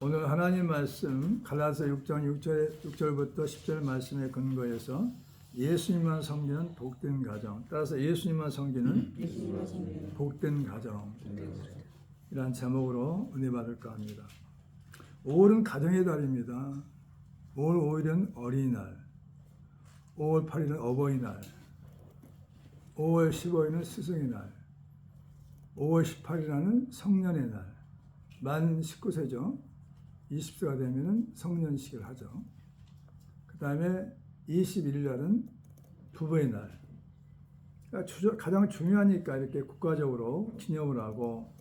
오늘 하나님 말씀 갈라디아서 6장 6절부터 10절 말씀에 근거해서 예수님만 섬기는 복된 가정, 따라서 예수님만 섬기는 복된 가정이란 제목으로 은혜 받을까 합니다. 5월은 가정의 달입니다. 5월 5일은 어린이날, 5월 8일은 어버이날, 5월 15일은 스승의 날, 5월 18일은 성년의 날, 만 19세죠. 20세가 되면 성년식을 하죠. 그 다음에 21일 날은 부부의 날. 그러니까 가장 중요하니까 이렇게 국가적으로 기념을 하고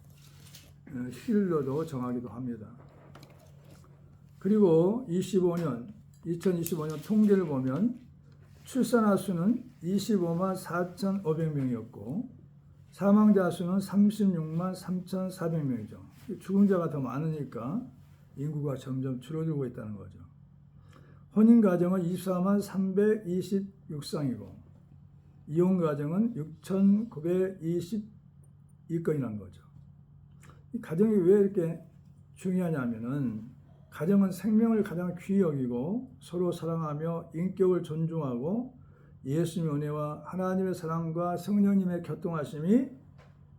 휴일로도 정하기도 합니다. 그리고 2025년 통계를 보면 출산아 수는 25만 4,500명이었고 사망자 수는 36만 3,400명이죠. 죽은 자가 더 많으니까 인구가 점점 줄어들고 있다는 거죠. 혼인가정은 24만 326쌍이고 이혼가정은 6,922건이라는 거죠. 이 가정이 왜 이렇게 중요하냐면은 가정은 생명을 가장 귀히 여기고 서로 사랑하며 인격을 존중하고 예수님의 은혜와 하나님의 사랑과 성령님의 교통하심이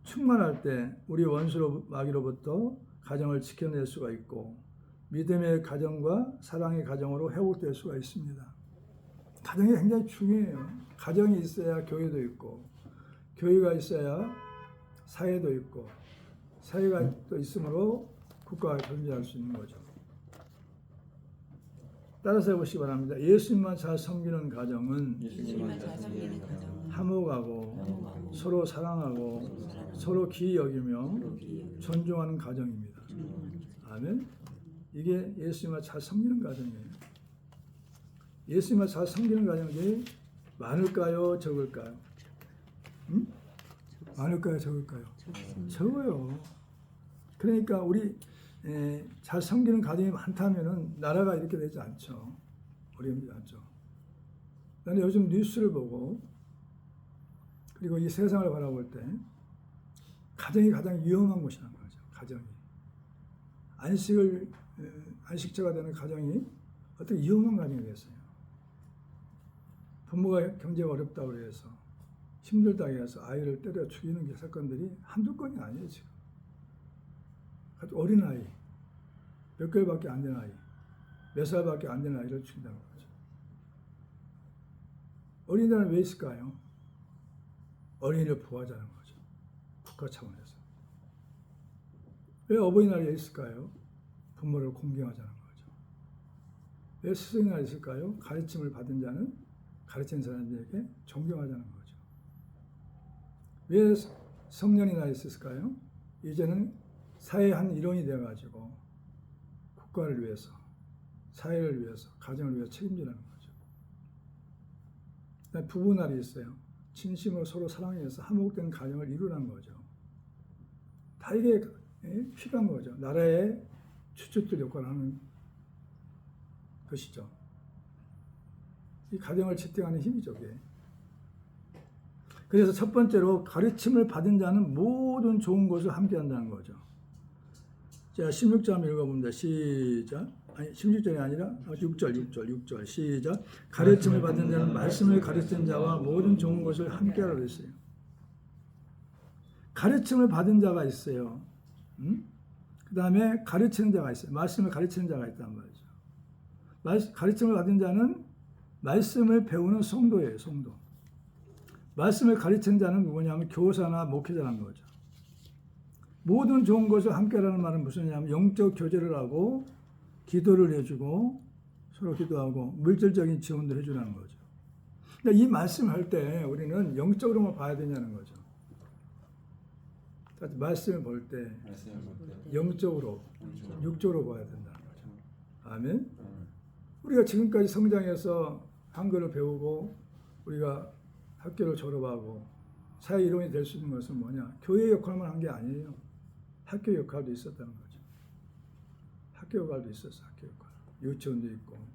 충만할 때 우리 원수 마귀로부터 가정을 지켜낼 수가 있고 믿음의 가정과 사랑의 가정으로 회복될 수가 있습니다. 가정이 굉장히 중요해요. 가정이 있어야 교회도 있고 교회가 있어야 사회도 있고 사회가 또 있으므로 국가가 존재할 수 있는 거죠. 따라서 해보시기 바랍니다. 예수님만 잘 섬기는 가정은 화목하고 서로 사랑하고 서로 귀히 여기며 존중하는 가정입니다. 아멘. 이게 예수님을 잘 섬기는 가정이에요. 예수님을 잘 섬기는 가정이 많을까요? 적을까요? 응? 많을까요? 적을까요? 적어요. 그러니까 우리 잘 섬기는 가정이 많다면은 나라가 이렇게 되지 않죠. 어렵지 않죠. 나는 요즘 뉴스를 보고 그리고 이 세상을 바라볼 때 가정이 가장 위험한 곳이라는 거죠. 가정이. 안식처가 되는 가정이 어떻게 위험한 가정이 됐어요. 부모가 경제가 어렵다고 해서 힘들다고 해서 아이를 때려 죽이는 게 사건들이 한두 건이 아니에요, 지금. 아주 어린 아이, 몇 개월밖에 안 된 아이, 몇 살밖에 안 된 아이를 죽인다는 거죠. 어린이날은 왜 있을까요? 어린이를 보호하자는 거죠. 국가 차원에서. 왜 어버이날이 있을까요? 부모를 공경하자는 거죠. 왜 스승의 날이 있을까요? 가르침을 받은 자는 가르친 사람들에게 존경하자는 거죠. 왜 성년의 날이 있을까요? 이제는 사회의 한 일원이 되어가지고 국가를 위해서, 사회를 위해서, 가정을 위해서 책임지라는 거죠. 부부날이 있어요. 진심으로 서로 사랑해서 화목된 가정을 이루라는 거죠. 다 이게 필요한 거죠. 나라의 주축들 역할을 하는 것이죠. 이 가정을 지탱하는 힘이죠. 그게. 그래서 첫 번째로 가르침을 받은 자는 모든 좋은 것을 함께 한다는 거죠. 자, 16절 한번 읽어봅니다. 시작. 아니, 16절이 아니라 6절. 시작. 가르침을 받은 자는 말씀을 가르친 자와 모든 좋은 것을 함께 하라고 했어요. 가르침을 받은 자가 있어요. 그 다음에 가르치는 자가 있어요. 말씀을 가르치는 자가 있단 말이죠. 가르침을 받은 자는 말씀을 배우는 성도예요. 성도. 말씀을 가르치는 자는 누구냐면 교사나 목회자라는 거죠. 모든 좋은 것을 함께하라는 말은 무슨 얘기냐면 영적 교제를 하고 기도를 해주고 서로 기도하고 물질적인 지원도 해주라는 거죠. 그러니까 이 말씀을 할 때 우리는 영적으로만 봐야 되냐는 거죠. 말씀을 볼 때 영적으로, 육적으로 봐야 된다는 거죠. 아멘. 우리가 지금까지 성장해서 한글을 배우고 우리가 학교를 졸업하고 사회 일원이 될 수 있는 것은 뭐냐? 교회 역할만 한 게 아니에요. 학교 역할도 있었다는 거죠. 학교 역할도 있었어. 학교 역할. 유치원도 있고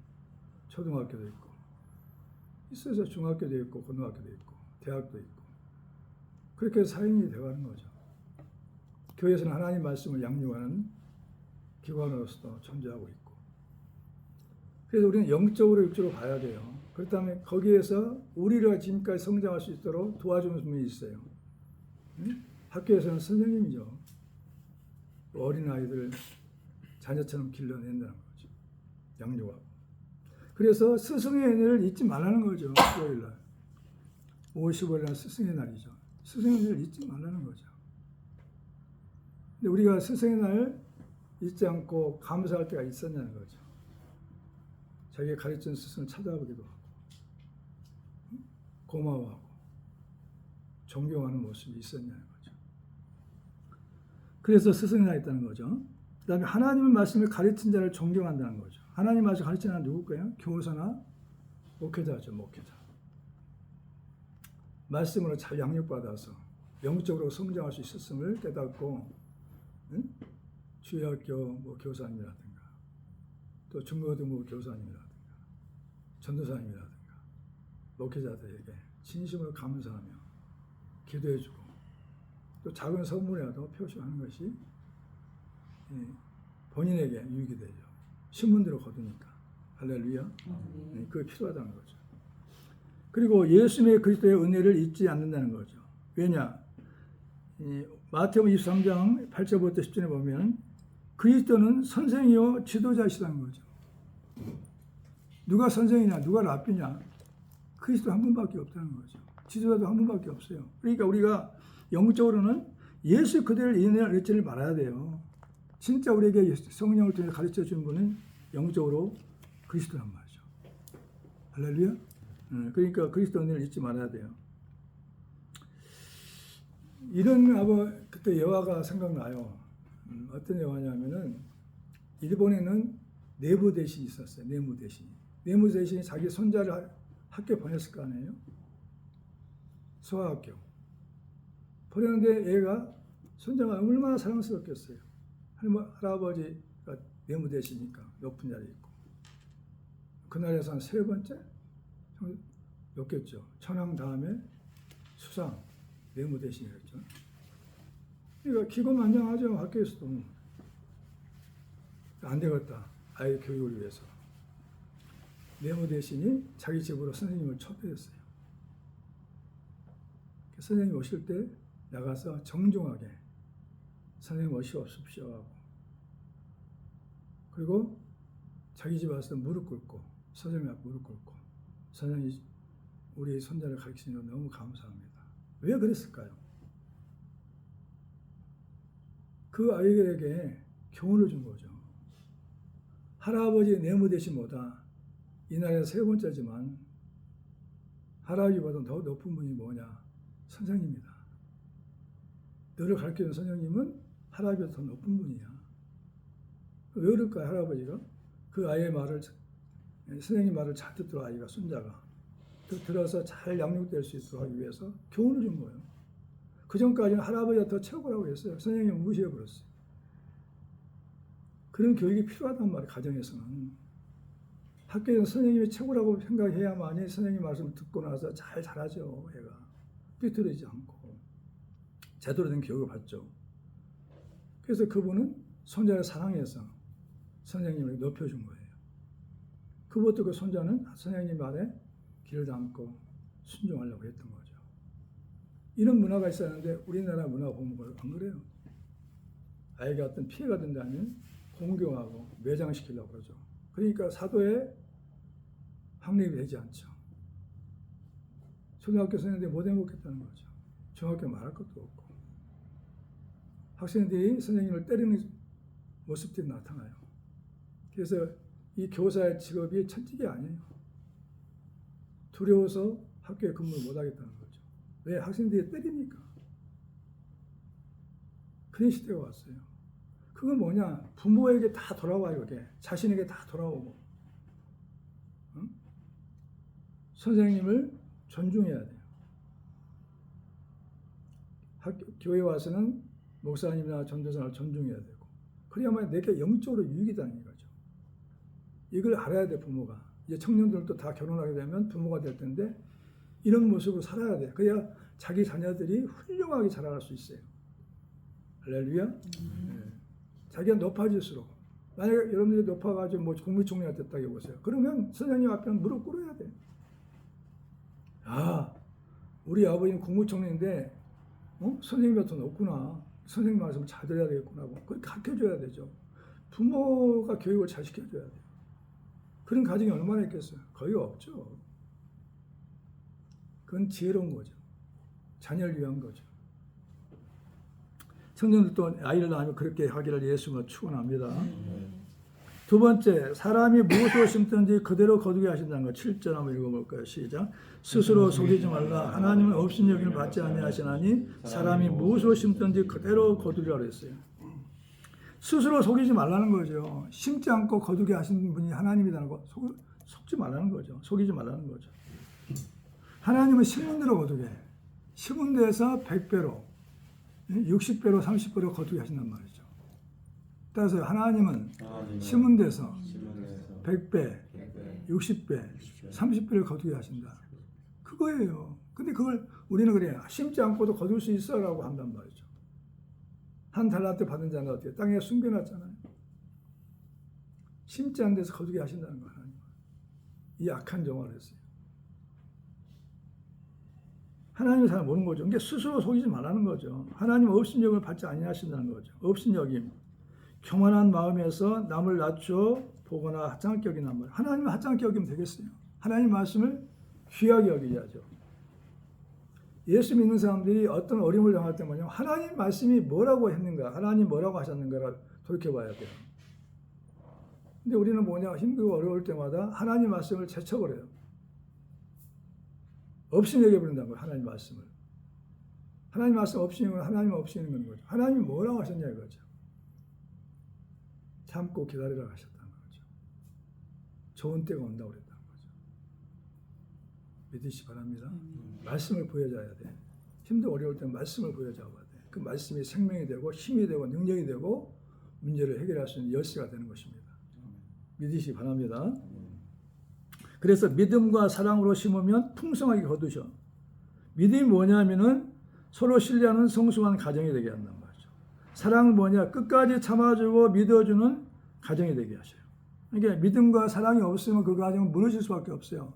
초등학교도 있고 있어서 중학교도 있고 고등학교도 있고 대학도 있고 그렇게 해서 사인이 되어가는 거죠. 교회에서는 하나님 말씀을 양육하는 기관으로서도 존재하고 있고. 그래서 우리는 영적으로 육적으로 봐야 돼요. 그렇다면 거기에서 우리가 지금까지 성장할 수 있도록 도와주는 분이 있어요. 응? 학교에서는 선생님이죠. 어린아이들 자녀처럼 길러낸다는 거죠. 양육하고. 그래서 스승의 은혜를 잊지 말라는 거죠. 토요일날 55일날 스승의 날이죠. 스승의 은혜를 잊지 말라는 거죠. 근데 우리가 스승의 날 잊지 않고 감사할 때가 있었냐는 거죠. 자기가 가르친 스승을 찾아보기도 하고 고마워하고 존경하는 모습이 있었냐는 거죠. 그래서 스승이 나 있다는 거죠. 그 다음에 하나님의 말씀을 가르친 자를 존경한다는 거죠. 하나님 말씀 가르치는 자는 누굴까요? 교사나 목회자죠. 목회자. 말씀으로 잘 양육받아서 영적으로 성장할 수 있었음을 깨닫고 응? 주일학교 뭐 교사님이라든가 또 중고등부 교사님이라든가 전도사님이라든가 목회자들에게 진심으로 감사하며 기도해주고 또 작은 선물이라도 표시하는 것이 본인에게 유익이 되죠. 신문대로 거두니까. 할렐루야. 그게 필요하다는 거죠. 그리고 예수님의 그리스도의 은혜를 잊지 않는다는 거죠. 왜냐? 마태복음 23장 8절부터 10절에 보면 그리스도는 선생이요 지도자이시다는 거죠. 누가 선생이냐, 누가 랍비냐? 그리스도 한 분밖에 없다는 거죠. 지도자도 한 분밖에 없어요. 그러니까 우리가 영적으로는 예수 그대를 인해를 잊지 말아야 돼요. 진짜 우리에게 성령을 통해 가르쳐 준 분은 영적으로 그리스도란 말이죠. 할렐루야. 그러니까 그리스도 은혜를 잊지 말아야 돼요. 이런 그때 예화가 생각나요. 어떤 예화냐면은 일본에는 내무 대신이 있었어요. 내무 대신. 내무 대신이 자기 손자를 학교 보냈을 거 아니에요. 소아학교. 보냈는데 얘가 손자가 얼마나 사랑스럽겠어요. 할아버지가 내무 대신이니까 높은 자리에 있고. 그날에서 한 세 번째? 였겠죠. 천황 다음에 수상, 내무 대신이었죠. 그러니까 기고만장하죠. 학교에서도. 안 되겠다. 아이 교육을 위해서. 내무 대신이 자기 집으로 선생님을 초대했어요. 선생님 오실 때 나가서 정중하게 선생님 오시옵십시오 하고 그리고 자기 집 와서 무릎 꿇고 선생님 앞에 무릎 꿇고 선생님 우리 손자를 가르치는 거 너무 감사합니다. 왜 그랬을까요? 그 아이들에게 교훈을 준 거죠. 할아버지 내무 대신 보다 이 나라에서 세 번째지만 할아버지보다 더 높은 분이 뭐냐? 선생님이다. 너를 가르치는 선생님은 할아버지보다 더 높은 분이야. 왜 그럴까요? 할아버지가 그 아이의 말을 선생님 말을 잘 듣도록 아이가 손자가 들어서 잘 양육될 수 있도록 하기 위해서 교훈을 준 거예요. 그 전까지는 할아버지가 더 최고라고 했어요. 선생님은 무시해버렸어요. 그런 교육이 필요하단 말이에요. 가정에서는. 학교에서 선생님이 최고라고 생각해야만이 선생님 말씀을 듣고 나서 잘 자라죠. 애가. 삐뚤어지지 않고. 제대로 된 교육을 받죠. 그래서 그분은 손자를 사랑해서 선생님을 높여준 거예요. 그것도 그 손자는 선생님 말에 귀를 담고 순종하려고 했던 거죠. 이런 문화가 있었는데 우리나라 문화 보면 안 그래요. 아이가 어떤 피해가 된다면 공경하고 매장시키려고 그러죠. 그러니까 사도에 확립이 되지 않죠. 초등학교 선생님들이 못 행복했다는 거죠. 중학교 말할 것도 없고. 학생들이 선생님을 때리는 모습들이 나타나요. 그래서 이 교사의 직업이 천직이 아니에요. 두려워서 학교에 근무를 못 하겠다는 거죠. 왜? 학생들이 때리니까. 그런 시대가 왔어요. 그건 뭐냐? 부모에게 다 돌아와요. 이게 자신에게 다 돌아오고. 응? 선생님을 존중해야 돼요. 교회 와서는 목사님이나 전도사를 존중해야 되고. 그래야만 내게 영적으로 유익이 되는 거죠. 이걸 알아야 돼, 부모가. 이제 청년들도 다 결혼하게 되면 부모가 될 텐데 이런 모습으로 살아야 돼. 그래야 자기 자녀들이 훌륭하게 자라날 수 있어요. 할렐루야. 네. 자기가 높아질수록 만약에 여러분들이 높아가지고 뭐 국무총리가 됐다고 해보세요. 그러면 선생님 앞에는 무릎 꿇어야 돼. 아, 우리 아버지는 국무총리인데 선생님이 더 높구나. 선생님 말씀 잘 들어야 되겠구나. 그걸 가르쳐줘야 되죠. 부모가 교육을 잘 시켜줘야 돼요. 그런 가정이 얼마나 있겠어요? 거의 없죠. 그건 지혜로운 거죠. 자녀를 위한 거죠. 청년들도 아이를 낳으면 그렇게 하기를 예수가 축원합니다. 두 번째, 사람이 무엇을 심든지 그대로 거두게 하신다는 것. 7절 한번 읽어볼까요? 시작. 스스로 속이지 말라. 하나님은 없인 여기를 받지 아니하시나니 사람이 무엇을 심든지 그대로 거두리라 그랬어요. 스스로 속이지 말라는 거죠. 심지 않고 거두게 하시는 분이 하나님이라는 거. 속지 말라는 거죠. 속이지 말라는 거죠. 하나님은 심은 대로 거두게 해요. 심은 데에서 100배로, 60배로, 30배로 거두게 하신단 말이죠. 따라서 하나님은 심은 데서 100배, 60배, 30배를 거두게 하신다. 그거예요. 근데 그걸 우리는 그래요. 심지 않고도 거둘 수 있어라고 한단 말이죠. 한 달란트 받은 자는 어떻게 땅에 숨겨놨잖아요. 심지 않은 데서 거두게 하신다는 거예요. 하나님은. 이 악한 정화를 했어요. 하나님을 잘 모르는 거죠. 그러니까 스스로 속이지 말라는 거죠. 하나님 업신여김을 받지 아니하신다는 거죠. 업신여김. 교만한 마음에서 남을 낮춰 보거나 하찮게 여기는 말. 하나님을 하찮게 여기면 되겠어요. 하나님 말씀을 귀하게 여기야죠. 예수 믿는 사람들이 어떤 어려움을 당할 때 뭐냐면 하나님 말씀이 뭐라고 했는가, 하나님 뭐라고 하셨는가를 돌이켜봐야 돼요. 근데 우리는 뭐냐, 힘들고 어려울 때마다 하나님 말씀을 제쳐버려요. 없이 여겨버린다는 거예요. 하나님 말씀을. 하나님 말씀 없이 있는 건 하나님 없이 있는 거죠. 하나님이 뭐라고 하셨냐 이거죠. 참고 기다리라고 하셨다는 거죠. 좋은 때가 온다고 그랬다는 거죠. 믿으시 바랍니다. 말씀을 보여줘야 돼. 힘들고 어려울 때는 말씀을 보여줘야 돼. 그 말씀이 생명이 되고 힘이 되고 능력이 되고 문제를 해결할 수 있는 열쇠가 되는 것입니다. 믿으시 바랍니다. 그래서 믿음과 사랑으로 심으면 풍성하게 거두셔. 믿음이 뭐냐면은 서로 신뢰하는 성숙한 가정이 되게 한단 말이죠. 사랑은 뭐냐? 끝까지 참아주고 믿어주는 가정이 되게 하셔요. 그러니까 믿음과 사랑이 없으면 그 가정은 무너질 수밖에 없어요.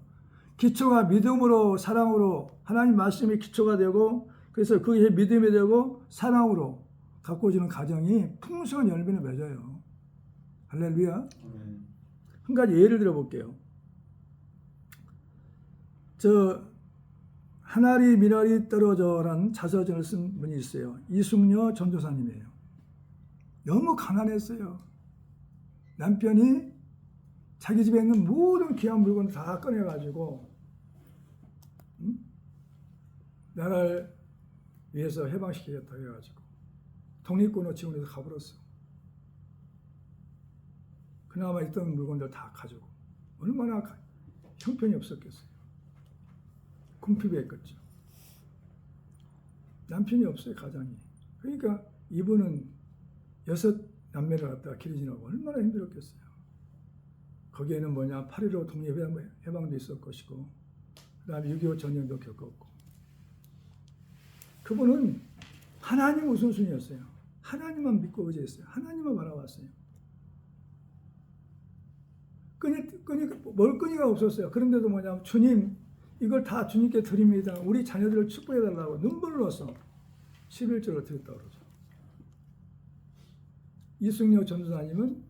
기초가 믿음으로 사랑으로 하나님 말씀이 기초가 되고 그래서 그게 믿음이 되고 사랑으로 가꾸어지는 가정이 풍성한 열매를 맺어요. 할렐루야. 한 가지 예를 들어 볼게요. 하나리 미나리 떨어져라는 자서전을 쓴 분이 있어요. 이숙녀 전도사님이에요. 너무 가난했어요. 남편이 자기 집에 있는 모든 귀한 물건을 다 꺼내가지고 나라를 위해서 해방시키겠다 해가지고 독립군으로 지원해서 가버렸어. 그나마 있던 물건들 다 가지고 얼마나 형편이 없었겠어요. 궁핍했겠죠. 남편이 없어요, 가장이. 그러니까 이분은 6 남매를 갖다가 기르지라고 얼마나 힘들었겠어요. 거기에는 뭐냐, 8.15 독립해방도 있을 것이고, 그 다음에 6.25 전쟁도 겪었고. 그분은 하나님 우선순위였어요. 하나님만 믿고 의지했어요. 하나님만 바라봤어요. 멀끈이가 없었어요. 그런데도 뭐냐면, 주님, 이걸 다 주님께 드립니다. 우리 자녀들을 축복해달라고 눈물을 흘려서 11절을 드렸다고 그러죠. 이숙녀 전도사님은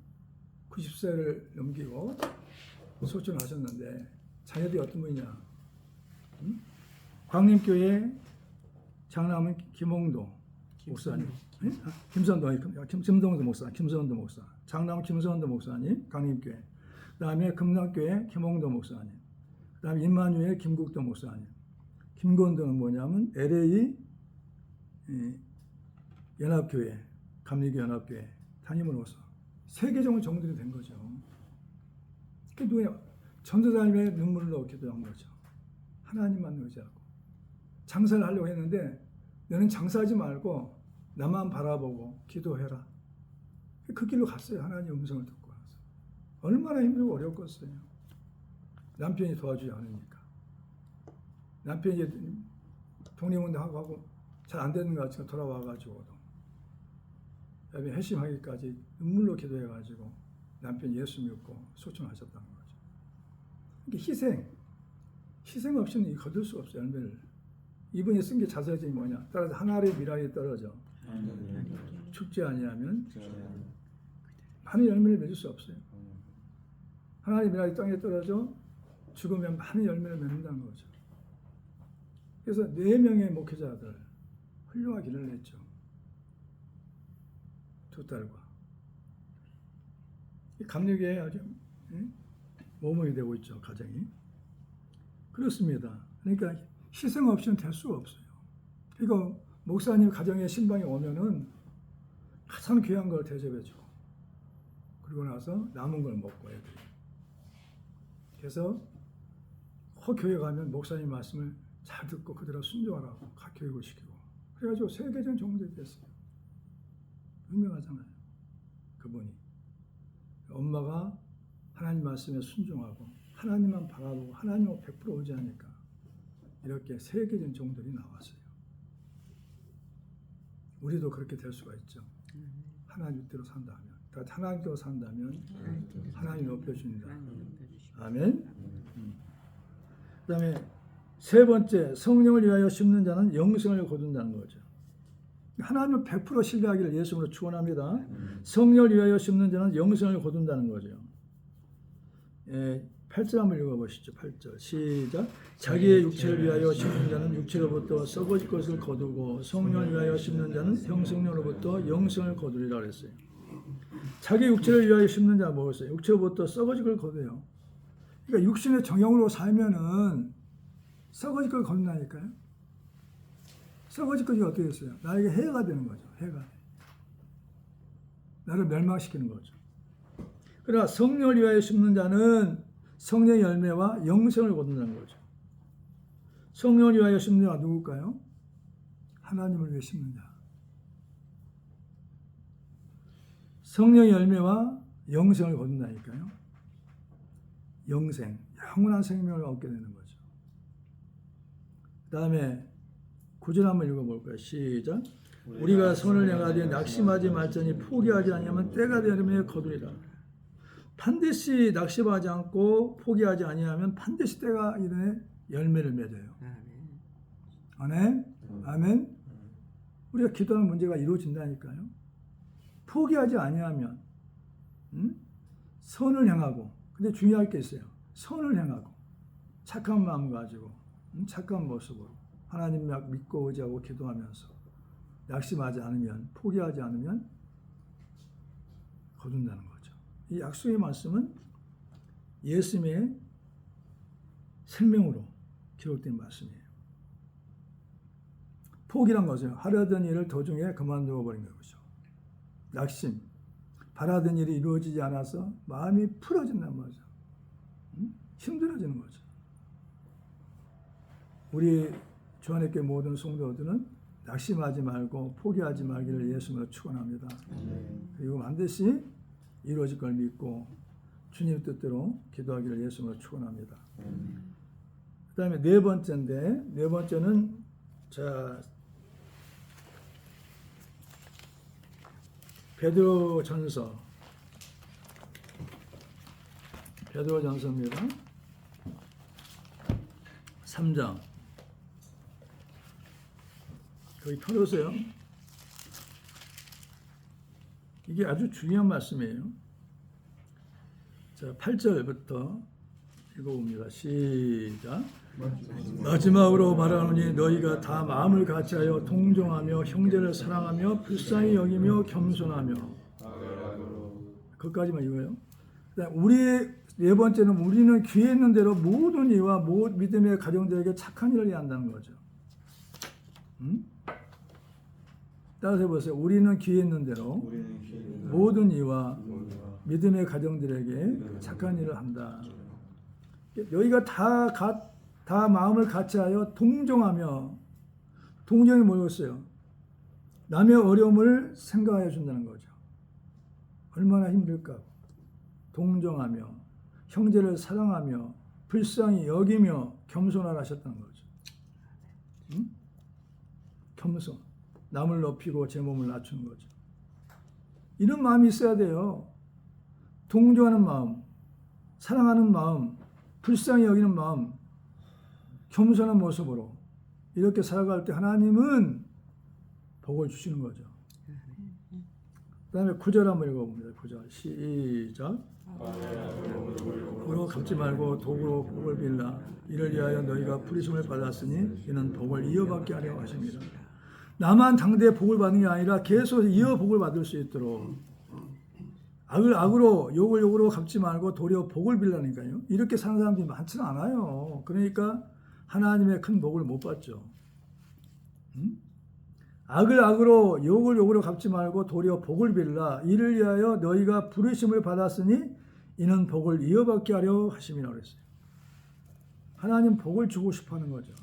90세를 넘기고 소천을 하셨는데 자녀들이 어떤 분이냐? 광림교회 장남은 김홍도 목사님, 김선도 목사, 장남은 김선도 목사님, 광림교회. 그 다음에 금락교회 김홍도 목사님. 그 다음에 임마누엘 김국도 목사님. 김건도는 뭐냐면 LA 연합교회, 감리교 연합교회 담임으로서 세계적으로 정들이 된 거죠. 그 누구야? 전도사님의 눈물을 넣기도 한 거죠. 하나님만 의지하고. 장사를 하려고 했는데 너는 장사하지 말고 나만 바라보고 기도해라. 그 길로 갔어요. 하나님 음성을 듣고 와서. 얼마나 힘들고 어렵겠어요. 남편이 도와주지 않으니까. 남편이 독립운동하고 잘 안 되는 것 같지만 돌아와가지고도 회심하기까지 눈물로 기도해가지고 남편 예수 믿고 소천하셨다는 거죠. 이게 희생 없이는 거둘 수 없어요. 열매를. 이분이 쓴 게 자서전이 뭐냐? 따라서 하나의 미랄이 떨어져 죽지 아니하면 많은 열매를 맺을 수 없어요. 하나의 미랄이 땅에 떨어져 죽으면 많은 열매를 맺는다는 거죠. 그래서 4명의 목회자들 훌륭한 길을 냈죠. 2딸과 감리교에 아주 모범이 되고 있죠. 가정이. 그렇습니다. 그러니까 희생 없이는 될 수가 없어요. 그러니까 목사님 가정에 신방이 오면은 가장 귀한 걸 대접해주고 그리고 나서 남은 걸 먹고 애들이. 그래서 교회 가면 목사님 말씀을 잘 듣고 그대로 순종하라고 교육을 시키고 그래가지고 세계적인 종들이 됐어요. 유명하잖아요. 그분이. 엄마가 하나님 말씀에 순종하고 하나님만 바라보고 하나님을 100% 의지하니까 이렇게 세계적인 종들이 나왔어요. 우리도 그렇게 될 수가 있죠. 하나님 뜻대로 산다면. 하나님 뜻대로 산다면 하나님 높여준다. 아멘. 그 다음에 세 번째, 성령을 위하여 심는 자는 영생을 거둔다는 거죠. 하나님을 100% 신뢰하기를 예수님으로 축원합니다. 성령을 위하여 심는 자는 영생을 거둔다는 거죠. 8절 한번 읽어보시죠. 8절 시작. 자기의 육체를 위하여 심는 자는 육체로부터 썩어질 것을 거두고 성령을 위하여 심는 자는 형성령으로부터 영생을 거두리라 그랬어요. 자기 육체를 위하여 심는 자는 뭐였어요? 육체로부터 썩어질 걸 거둬요. 그러니까 육신의 정형으로 살면은 썩어질 걸 거둔다니까요. 썩어질 것이 어떻게 됐어요? 나에게 해가 되는 거죠. 해가. 나를 멸망시키는 거죠. 그러나 성령을 위하여 심는 자는 성령의 열매와 영생을 거둔다는 거죠. 성령을 위하여 심는 자가 누굴까요? 하나님을 위해 심는 자. 성령의 열매와 영생을 거둔다니까요. 영생, 영원한 생명을 얻게 되는 거죠. 그 다음에 9절 한번 읽어볼까요? 시작. 우리가 선을 행하되 낙심하지 말자니 포기하지 아니하면 때가 되면 거두리라. 반드시 낙심하지 않고 포기하지 아니하면 반드시 때가 이르에 열매를 맺어요. 아멘. 아멘. 우리가 기도하는 문제가 이루어진다니까요. 포기하지 아니하면 선을 행하고 근데 중요할 게 있어요. 선을 행하고 착한 마음 가지고 착한 모습으로 하나님 믿고 의지하고 기도하면서 낙심하지 않으면 포기하지 않으면 거둔다는 거죠. 이 약속의 말씀은 예수님의 생명으로 기록된 말씀이에요. 포기란 것은 하려던 일을 도중에 그만두어 버린 거죠. 낙심, 바라던 일이 이루어지지 않아서 마음이 풀어진단 말이죠. 힘들어지는 거죠. 우리 주안의교회 모든 성도들은 낙심하지 말고 포기하지 말기를 예수님으로 축원합니다. 그리고 반드시 이루어질 걸 믿고 주님 뜻대로 기도하기를 예수님으로 축원합니다. 그 다음에 네 번째는 자 베드로전서입니다. 3장 거기 펴보세요. 이게 아주 중요한 말씀이에요. 자, 8절부터 읽어봅니다. 시작. 마지막으로 말하노니 너희가 다 마음을 같이하여 동정하며 형제를 사랑하며 불쌍히 여기며 겸손하며 그것까지만 읽어요. 우리 네 번째는 우리는 귀에 있는 대로 모든 이와 믿음의 가정들에게 착한 일을 해야 한다는 거죠. 따라서 해보세요. 우리는 귀에 있는 대로 모든 이와 믿음의 가정들에게 착한 일을 한다. 너희가 다 마음을 같이하여 동정하며 동정이 뭐였어요? 남의 어려움을 생각해 준다는 거죠. 얼마나 힘들까? 동정하며 형제를 사랑하며 불쌍히 여기며 겸손하라 하셨다는 거죠. 겸손. 남을 높이고 제 몸을 낮추는 거죠. 이런 마음이 있어야 돼요. 동조하는 마음, 사랑하는 마음, 불쌍히 여기는 마음, 겸손한 모습으로 이렇게 살아갈 때 하나님은 복을 주시는 거죠. 그 다음에 9절 한번 읽어봅니다. 9절 시작. 도로 갚지 말고 도구로 복을 빌라. 이를 위하여 너희가 부르심을 받았으니 이는 복을 이어받게 하려 하십니다. 나만 당대에 복을 받는 게 아니라 계속 이어 복을 받을 수 있도록 악을 악으로 욕을 욕으로 갚지 말고 도리어 복을 빌라니까요. 이렇게 사는 사람들이 많지는 않아요. 그러니까 하나님의 큰 복을 못 받죠. 악을 악으로 욕을 욕으로 갚지 말고 도리어 복을 빌라. 이를 위하여 너희가 부르심을 받았으니 이는 복을 이어받게 하려 하심이라고 그랬어요. 하나님 복을 주고 싶어 하는 거죠.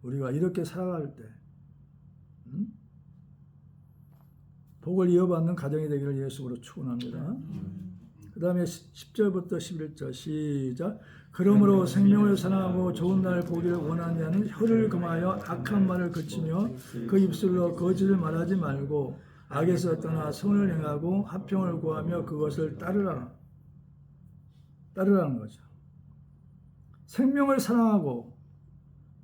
우리가 이렇게 살아갈 때 복을 이어받는 가정이 되기를 예수로 축원합니다. 그 다음에 10절부터 11절 시작. 그러므로 생명을 사랑하고 좋은 날 보기를 원하는 자는 혀를 금하여 악한 말을 그치며 그 입술로 거짓을 말하지 말고 악에서 떠나 선을 행하고 화평을 구하며 그것을 따르라는 거죠. 생명을 사랑하고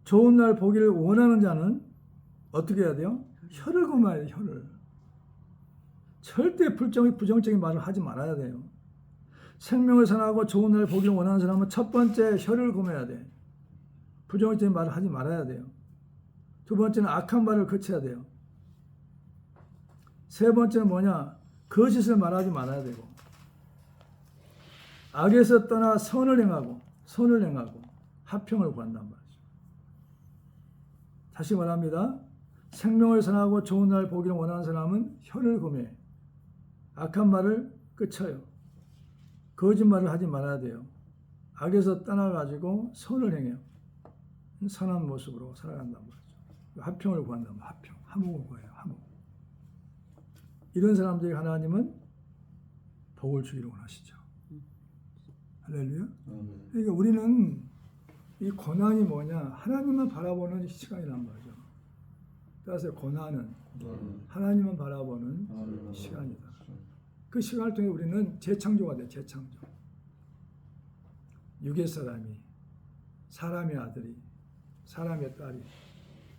좋은 날 보기를 원하는 자는 어떻게 해야 돼요? 혀를 금해야 돼요. 혀를. 절대 부정적인 말을 하지 말아야 돼요. 생명을 사랑하고 좋은 날 보기를 원하는 사람은 첫 번째 혀를 금해야 돼. 부정적인 말을 하지 말아야 돼요. 두 번째는 악한 말을 그쳐야 돼요. 세 번째는 뭐냐? 거짓을 말하지 말아야 되고 악에서 떠나 선을 행하고 화평을 구한단 말이죠. 다시 말합니다. 생명을 사랑하고 좋은 날 보기를 원하는 사람은 혀를 금해 악한 말을 그쳐요. 거짓말을 하지 말아야 돼요. 악에서 떠나가지고 선을 행해요. 선한 모습으로 살아간단 말이죠. 화평을 구한단 말이죠. 화목을 구해요. 화목. 이런 사람들이 하나님은 복을 주기로 원하시죠. 할렐루야. 그러니까 우리는 이 고난이 뭐냐? 하나님만 바라보는 시간이란 말이죠. 따라서 고난은 하나님만 바라보는 시간이다. 그 시간을 통해 우리는 재창조가 돼. 재창조. 육의 사람이, 사람의 아들이, 사람의 딸이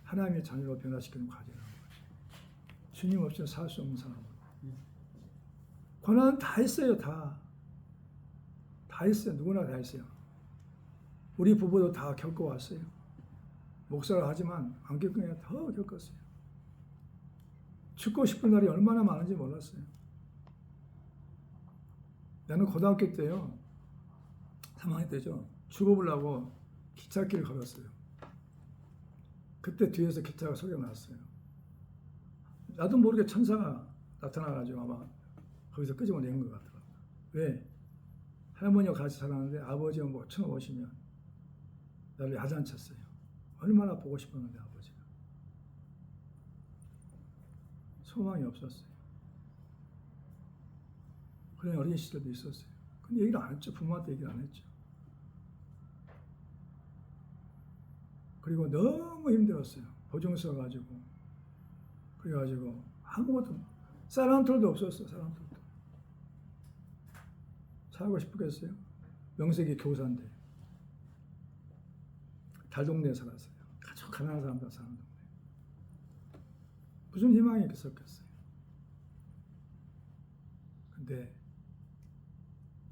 하나님의 자녀로 변화시키는 과정이라는 거죠. 주님 없이는 살 수 없는 사람은. 고난은 다 했어요. 다 했어요. 누구나 다 했어요. 우리 부부도 다 겪어왔어요. 목사를 하지만 안 겪으면 더 겪었어요. 죽고 싶은 날이 얼마나 많은지 몰랐어요. 나는 고등학교 때요. 3학년 때죠. 죽어보려고 기찻길을 걸었어요. 그때 뒤에서 기차가 소리가 났어요. 나도 모르게 천사가 나타나가지고 아마 거기서 끄집어낸 것 같더라고요. 왜? 할머니와 같이 살았는데 아버지가 뭐 처음 오시면 나를 야단쳤어요. 얼마나 보고 싶었는데 아버지가. 소망이 없었어요. 그런 어린 시절도 있었어요. 근데 얘기를 안 했죠. 부모한테 얘기를 안 했죠. 그리고 너무 힘들었어요. 보증 써가지고. 그래가지고 아무것도 쌀 한 톨도 없었어요. 쌀 한 톨도. 살고 싶겠어요? 명색이 교사인데. 달동네에 살았어요. 아주 가난한 사람들 사는 동네. 무슨 희망이 있었겠어요? 근데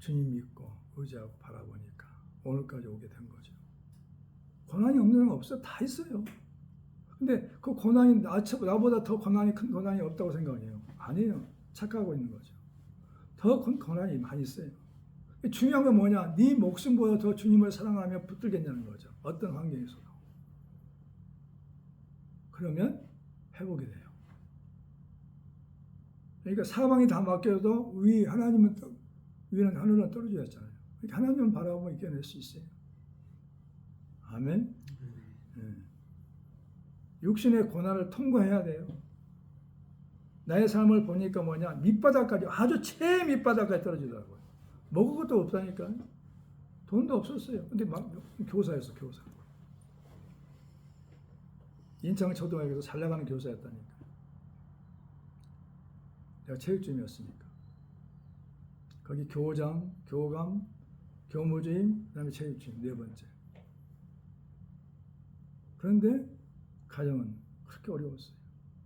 주님 믿고 의지하고 바라보니까 오늘까지 오게 된 거죠. 고난이 없는 사람 없어요. 다 있어요. 근데 그 고난이 나보다 더 고난이 큰 고난이 없다고 생각해요. 아니에요. 착각하고 있는 거죠. 더 큰 고난이 많이 있어요. 중요한 건 뭐냐? 네 목숨보다 더 주님을 사랑하며 붙들겠냐는 거죠. 어떤 환경에서도. 그러면 회복이 돼요. 그러니까 사방이 다 맡겨도 하나님은 위는 하늘은 떨어져 있잖아요. 그러니까 하나님은 바라보면 이겨낼 수 있어요. 아멘. 육신의 고난을 통과해야 돼요. 나의 삶을 보니까 뭐냐? 밑바닥까지, 아주 최밑바닥까지 떨어지더라고요. 먹을 것도 없다니까. 돈도 없었어요. 근데 막 교사였어, 교사. 인천 초등학교에서 잘 나가는 교사였다니까. 내가 체육점이었으니까. 거기 교장, 교감, 교무주임, 그다음에 체육주임 네 번째. 그런데 가정은 그렇게 어려웠어요.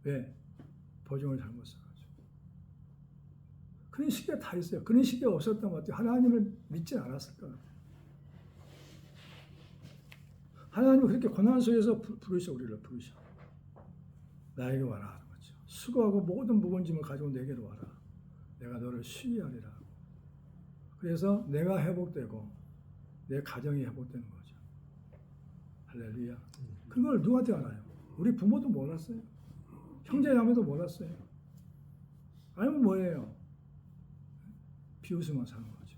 왜? 보증을 잘못 써가지고. 그런 시기가 다 있어요. 그런 시기가 없었다면 어떻게 하나님을 믿지 않았을까? 하나님은 그렇게 고난 속에서 부르셔, 우리를 부르셔. 나에게 와라 하는 거죠. 수고하고 모든 무거운 짐을 가지고 내게로 와라. 내가 너를 쉬게 하리라. 그래서 내가 회복되고 내 가정이 회복되는 거죠. 할렐루야. 그걸 누구한테 알아요? 우리 부모도 몰랐어요. 형제자매도 몰랐어요. 알면 뭐예요? 비웃음만 사는 거죠.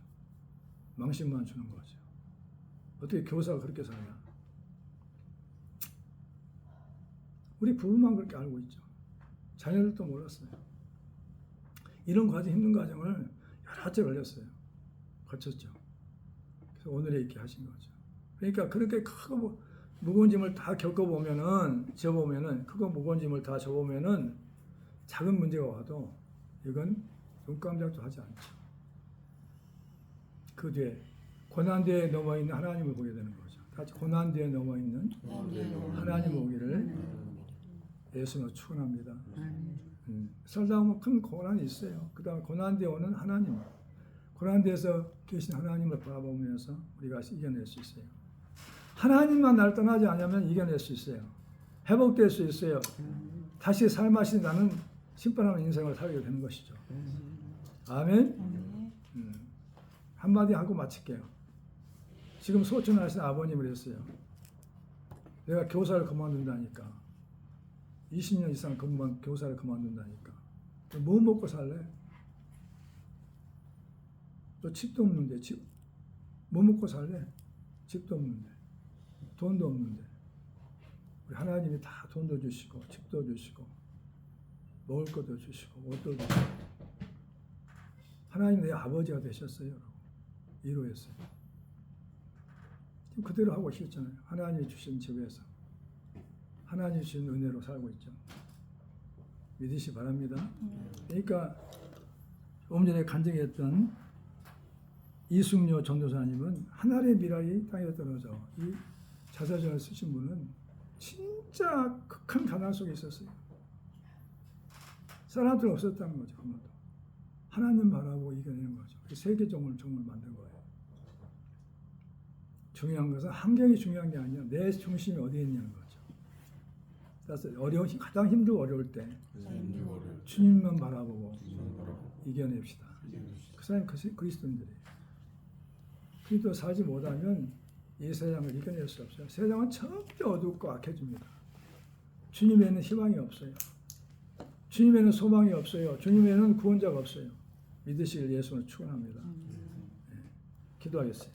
망신만 주는 거죠. 어떻게 교사가 그렇게 사냐? 우리 부부만 그렇게 알고 있죠. 자녀들도 몰랐어요. 이런 과정, 힘든 과정을 여러 째 걸렸어요. 거쳤죠. 그래서 오늘에 있게 하신 거죠. 그러니까 그렇게 크고 무거운 짐을 다 겪어보면은, 크고 무거운 짐을 다 져보면은 작은 문제가 와도 이건 눈 깜짝도 하지 않죠. 그 뒤에 고난대에 넘어있는 하나님을 보게 되는 거죠. 다시 고난대에 넘어있는 하나님을 보기를 예수님으로 축원합니다. 살다 보면 큰 고난이 있어요. 그 다음에 고난대에 오는 하나님, 고난대에서 계신 하나님을 바라보면서 우리가 이겨낼 수 있어요. 하나님만 날 떠나지 않으면 이겨낼 수 있어요. 회복될 수 있어요. 다시 삶하신 나는 심판하는 인생을 살게 되는 것이죠. 아멘. 한마디 하고 마칠게요. 지금 소천하신 아버님을 했어요. 내가 교사를 그만둔다니까. 20년 이상 교사를 그만둔다니까. 뭐 먹고 살래? 또 집도 없는데, 뭐 먹고 살래? 집도 없는데, 돈도 없는데. 우리 하나님이 다 돈도 주시고, 집도 주시고, 먹을 것도 주시고, 옷도 주시고. 하나님 내 아버지가 되셨어요. 위로했어요. 지금 그대로 하고 계시잖아요. 하나님이 주신 집에서. 하나님 주신 은혜로 살고 있죠. 믿으시 바랍니다. 그러니까 조금 전에 간증했던 이승료 전도사님은 하늘의 미랄이 땅에 떨어져 이 자서전을 쓰신 분은 진짜 극한 가난 속에 있었어요. 사람들 없었다는 거죠. 하나님 바라보고 이겨내는 거죠. 세계종을 만든 거예요. 중요한 것은 환경이 중요한 게 아니라 내 중심이 어디에 있냐는 거죠. 그래서 가장 힘들고 어려울 때 주님만 바라보고 이겨냅시다. 그 사람이 그리스도인들이에요. 그리스도 살지 못하면 이 세상을 이겨낼 수 없어요. 세상은 절대 어둡고 악해집니다. 주님에는 희망이 없어요. 주님에는 소망이 없어요. 주님에는 구원자가 없어요. 믿으시길 예수를 축원합니다. 네. 기도하겠어요.